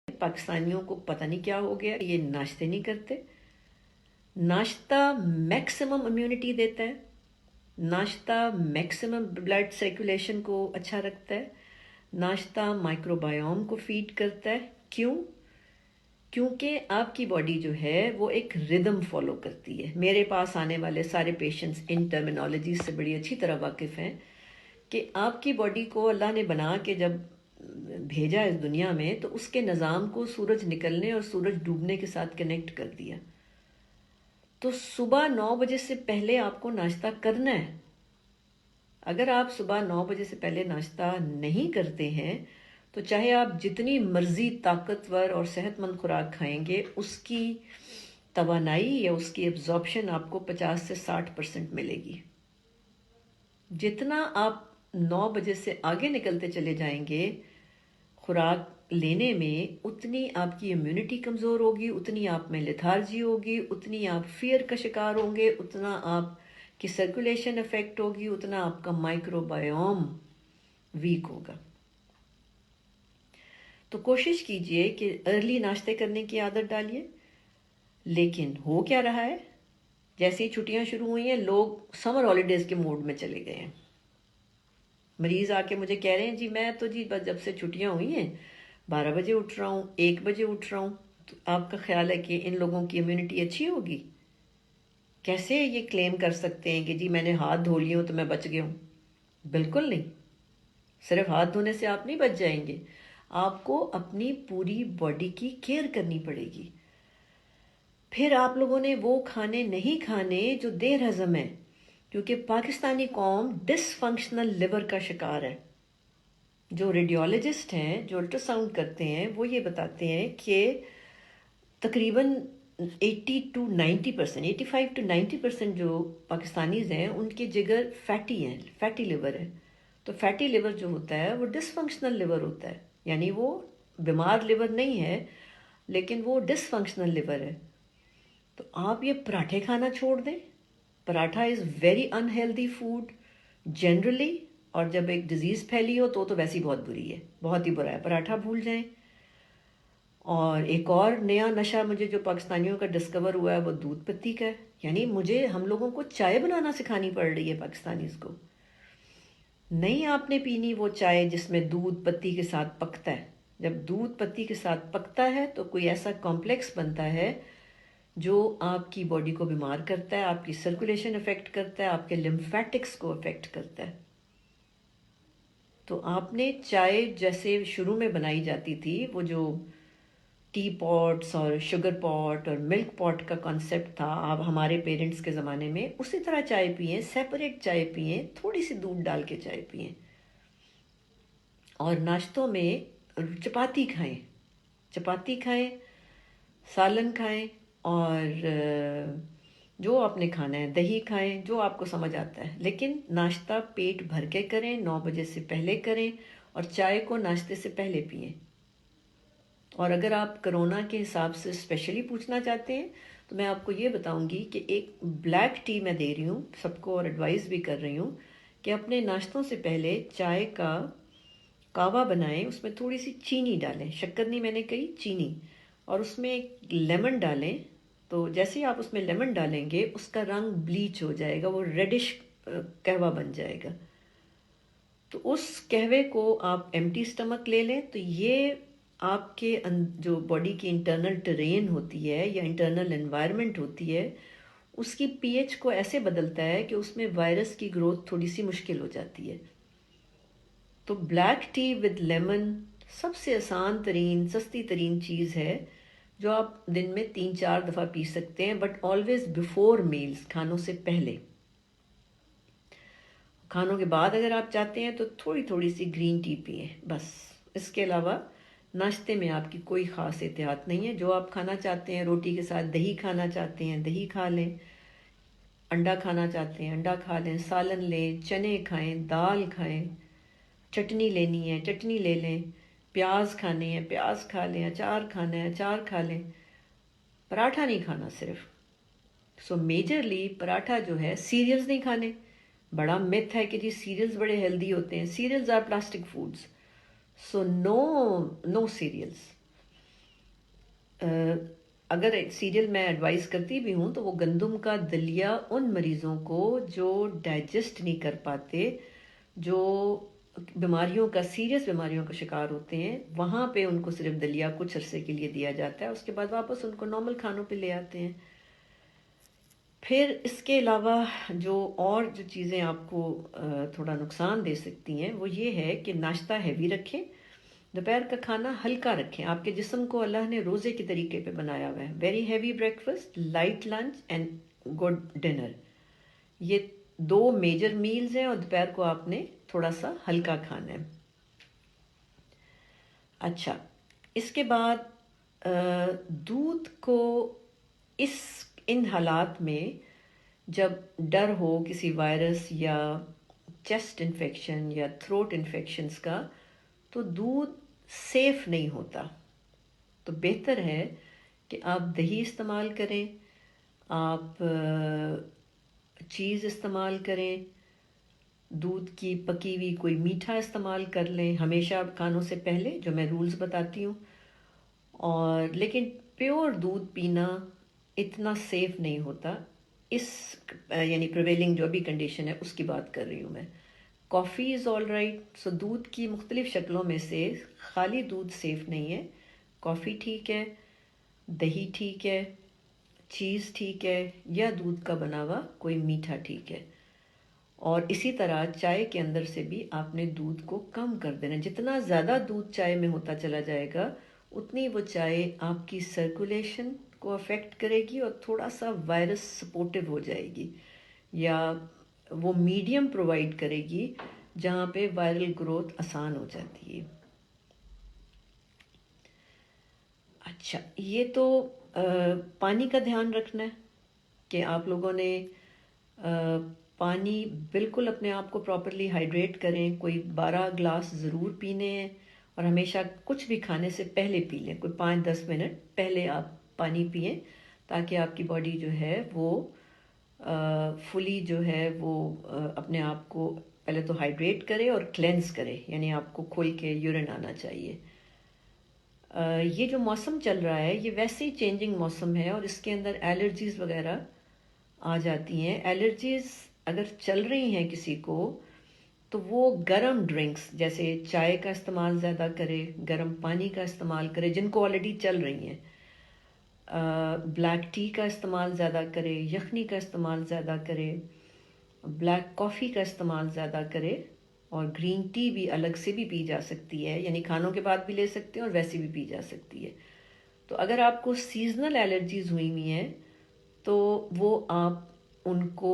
پاکستانیوں کو پتہ نہیں کیا ہو گیا، یہ ناشتے نہیں کرتے. ناشتہ میکسیمم امیونٹی دیتا ہے، ناشتہ میکسیمم بلڈ سرکولیشن کو اچھا رکھتا ہے، ناشتہ مائکرو بایوم کو فیڈ کرتا ہے. کیوں؟ کیونکہ آپ کی باڈی جو ہے وہ ایک ردم فالو کرتی ہے. میرے پاس آنے والے سارے پیشنٹس ان ٹرمینالوجی سے بڑی اچھی طرح واقف ہیں کہ آپ کی باڈی کو اللہ نے بنا کے جب بھیجا اس دنیا میں تو اس کے نظام کو سورج نکلنے اور سورج ڈوبنے کے ساتھ کنیکٹ کر دیا. تو صبح 9 بجے سے پہلے آپ کو ناشتہ کرنا ہے. اگر آپ صبح 9 بجے سے پہلے ناشتہ نہیں کرتے ہیں تو چاہے آپ جتنی مرضی طاقتور اور صحت مند خوراک کھائیں گے، اس کی توانائی یا اس کی ابزارپشن آپ کو 50 سے 60% ملے گی. جتنا آپ 9 بجے سے آگے نکلتے چلے جائیں گے خوراک لینے میں، اتنی آپ کی امیونٹی کمزور ہوگی، اتنی آپ میں لیتھارجی ہوگی، اتنی آپ فیئر کا شکار ہوں گے، اتنا آپ کی سرکولیشن افیکٹ ہوگی، اتنا آپ کا مائکرو بایوم ویک ہوگا. تو کوشش کیجئے کہ ارلی ناشتے کرنے کی عادت ڈالیے. لیکن ہو کیا رہا ہے، جیسے ہی چھٹیاں شروع ہوئی ہیں لوگ سمر ہالیڈیز کے موڈ میں چلے گئے ہیں. مریض آ کے مجھے کہہ رہے ہیں جی میں تو جی بس جب سے چھٹیاں ہوئی ہیں 12 بجے اٹھ رہا ہوں، 1 بجے اٹھ رہا ہوں. تو آپ کا خیال ہے کہ ان لوگوں کی امیونٹی اچھی ہوگی؟ کیسے یہ کلیم کر سکتے ہیں کہ جی میں نے ہاتھ دھو لیے ہوں تو میں بچ گیا ہوں؟ بالکل نہیں. صرف ہاتھ دھونے سے آپ نہیں بچ جائیں گے، آپ کو اپنی پوری باڈی کی کیئر کرنی پڑے گی. پھر آپ لوگوں نے وہ کھانے نہیں کھانے جو دیر ہضم ہیں، کیونکہ پاکستانی قوم ڈس فنکشنل لیور کا شکار ہے. جو ریڈیولوجسٹ ہیں، جو الٹرا ساؤنڈ کرتے ہیں، وہ یہ بتاتے ہیں کہ تقریباً 85 to 90% جو پاکستانیز ہیں ان کے جگر فیٹی ہیں، فیٹی لیور ہے. تو فیٹی لیور جو ہوتا ہے وہ ڈس فنکشنل لیور ہوتا ہے، یعنی وہ بیمار لیور نہیں ہے لیکن وہ ڈس فنکشنل لیور ہے. تو آپ یہ پراٹھے کھانا چھوڑ دیں. Paratha is very unhealthy food generally, اور جب ایک ڈیزیز پھیلی ہو تو ویسی بہت بری ہے، بہت ہی برا ہے. پراٹھا بھول جائیں. اور ایک اور نیا نشہ مجھے جو پاکستانیوں کا ڈسکور ہوا ہے وہ دودھ پتی کا ہے. یعنی ہم لوگوں کو چائے بنانا سکھانی پڑ رہی ہے پاکستانیز کو. نہیں آپ نے پینی وہ چائے جس میں دودھ پتی کے ساتھ پکتا ہے. جب دودھ پتی کے ساتھ پکتا ہے تو کوئی ایسا کمپلیکس بنتا ہے جو آپ کی باڈی کو بیمار کرتا ہے، آپ کی سرکولیشن افیکٹ کرتا ہے، آپ کے لمفیٹکس کو افیکٹ کرتا ہے. تو آپ نے چائے جیسے شروع میں بنائی جاتی تھی، وہ جو ٹی پاٹس اور شوگر پاٹ اور ملک پاٹ کا کانسیپٹ تھا آپ ہمارے پیرنٹس کے زمانے میں، اسی طرح چائے پئیں، سیپریٹ چائے پئیں، تھوڑی سی دودھ ڈال کے چائے پئیں. اور ناشتوں میں چپاتی کھائیں، چپاتی کھائیں، سالن کھائیں، اور جو آپ نے کھانا ہے دہی کھائیں، جو آپ کو سمجھ آتا ہے. لیکن ناشتہ پیٹ بھر کے کریں، 9 بجے سے پہلے کریں، اور چائے کو ناشتے سے پہلے پئیں. اور اگر آپ کرونا کے حساب سے اسپیشلی پوچھنا چاہتے ہیں تو میں آپ کو یہ بتاؤں گی کہ ایک بلیک ٹی میں دے رہی ہوں سب کو، اور ایڈوائز بھی کر رہی ہوں کہ اپنے ناشتوں سے پہلے چائے کا کہوہ بنائیں، اس میں تھوڑی سی چینی ڈالیں، شکر نہیں میں نے کہی، چینی، اور اس میں ایک لیمن ڈالیں. تو جیسے ہی آپ اس میں لیمن ڈالیں گے اس کا رنگ بلیچ ہو جائے گا، وہ ریڈش قہوہ بن جائے گا. تو اس قہوے کو آپ ایمٹی سٹمک لے لیں. تو یہ آپ کے جو باڈی کی انٹرنل ٹرین ہوتی ہے یا انٹرنل انوائرمنٹ ہوتی ہے، اس کی پی ایچ کو ایسے بدلتا ہے کہ اس میں وائرس کی گروتھ تھوڑی سی مشکل ہو جاتی ہے. تو بلیک ٹی ود لیمن سب سے آسان ترین سستی ترین چیز ہے جو آپ دن میں 3-4 دفعہ پی سکتے ہیں، بٹ آلویز بیفور میلز، کھانوں سے پہلے. کھانوں کے بعد اگر آپ چاہتے ہیں تو تھوڑی تھوڑی سی گرین ٹی پئیں بس. اس کے علاوہ ناشتے میں آپ کی کوئی خاص احتیاط نہیں ہے. جو آپ کھانا چاہتے ہیں، روٹی کے ساتھ دہی کھانا چاہتے ہیں دہی کھا لیں، انڈا کھانا چاہتے ہیں انڈا کھا لیں، سالن لیں، چنے کھائیں، دال کھائیں، چٹنی لینی ہے چٹنی لے لیں، پیاز کھانے ہیں پیاز کھا لیں، اچار کھانا ہے اچار کھا لیں. پراٹھا نہیں کھانا صرف. سو میجرلی پراٹھا جو ہے، سیریلز نہیں کھانے. بڑا متھ ہے کہ جی سیریلز بڑے ہیلدی ہوتے ہیں. Cereals are plastic foods. So no cereals. اگر سیریل میں ایڈوائز کرتی بھی ہوں تو وہ گندم کا دلیا ان مریضوں کو جو ڈائجسٹ نہیں کر پاتے، جو بیماریوں کا سیریس بیماریوں کا شکار ہوتے ہیں، وہاں پہ ان کو صرف دلیا کچھ عرصے کے لیے دیا جاتا ہے، اس کے بعد واپس ان کو نارمل کھانوں پہ لے آتے ہیں۔ پھر اس کے علاوہ جو چیزیں آپ کو تھوڑا نقصان دے سکتی ہیں وہ یہ ہے کہ ناشتہ ہیوی رکھیں، دوپہر کا کھانا ہلکا رکھیں۔ آپ کے جسم کو اللہ نے روزے کے طریقے پہ بنایا ہوا ہے، very heavy breakfast, light lunch and good dinner, یہ 2 میجر میلز ہیں، اور دوپہر کو آپ نے تھوڑا سا ہلکا کھانا ہے۔ اچھا، اس کے بعد دودھ کو ان حالات میں جب ڈر ہو کسی وائرس یا چیسٹ انفیکشن یا تھروٹ انفیکشنز کا، تو دودھ سیف نہیں ہوتا، تو بہتر ہے کہ آپ دہی استعمال کریں، آپ چیز استعمال کریں، دودھ کی پکی ہوئی کوئی میٹھا استعمال کر لیں ہمیشہ کھانوں سے پہلے، جو میں رولز بتاتی ہوں۔ اور لیکن پیور دودھ پینا اتنا سیف نہیں ہوتا، یعنی پریویلنگ جو ابھی کنڈیشن ہے اس کی بات کر رہی ہوں میں۔ کافی از آل رائٹ، سو دودھ کی مختلف شکلوں میں سے خالی دودھ سیف نہیں ہے، کافی ٹھیک ہے، دہی ٹھیک ہے، چیز ٹھیک ہے، یا دودھ کا بنا ہوا کوئی میٹھا ٹھیک ہے۔ اور اسی طرح چائے کے اندر سے بھی آپ نے دودھ کو کم کر دینا، جتنا زیادہ دودھ چائے میں ہوتا چلا جائے گا اتنی وہ چائے آپ کی سرکولیشن کو افیکٹ کرے گی اور تھوڑا سا وائرس سپورٹیو ہو جائے گی، یا وہ میڈیم پرووائڈ کرے گی جہاں پہ وائرل گروتھ آسان ہو جاتی ہے۔ اچھا، یہ تو پانی کا دھیان رکھنا ہے کہ آپ لوگوں نے پانی بالکل اپنے آپ کو پراپرلی ہائیڈریٹ کریں، کوئی 12 گلاس ضرور پینے ہیں، اور ہمیشہ کچھ بھی کھانے سے پہلے پی لیں، کوئی 5-10 منٹ پہلے آپ پانی پئیں، تاکہ آپ کی باڈی جو ہے وہ فلی جو ہے وہ اپنے آپ کو پہلے تو ہائیڈریٹ کرے اور کلینز کرے، یعنی آپ کو کھل کے یورین آنا چاہیے۔ یہ جو موسم چل رہا ہے یہ ویسے ہی چینجنگ موسم ہے، اور اس کے اندر الرجیز وغیرہ آ جاتی ہیں۔ الرجیز اگر چل رہی ہیں کسی کو تو وہ گرم ڈرنکس جیسے چائے کا استعمال زیادہ کرے، گرم پانی کا استعمال کرے، جن کو آلریڈی چل رہی ہیں، بلیک ٹی کا استعمال زیادہ کرے، یخنی کا استعمال زیادہ کرے، بلیک کافی کا استعمال زیادہ کرے، اور گرین ٹی بھی الگ سے بھی پی جا سکتی ہے، یعنی کھانوں کے بعد بھی لے سکتے ہیں اور ویسے بھی پی جا سکتی ہے۔ تو اگر آپ کو سیزنل الرجیز ہوئی ہوئی ہیں تو وہ آپ ان کو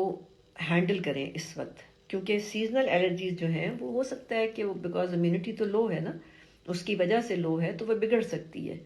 ہینڈل کریں اس وقت، کیونکہ سیزنل الرجیز جو ہیں وہ ہو سکتا ہے کہ وہ بیکاز امیونٹی تو لو ہے نا، اس کی وجہ سے لو ہے تو وہ بگڑ سکتی ہے۔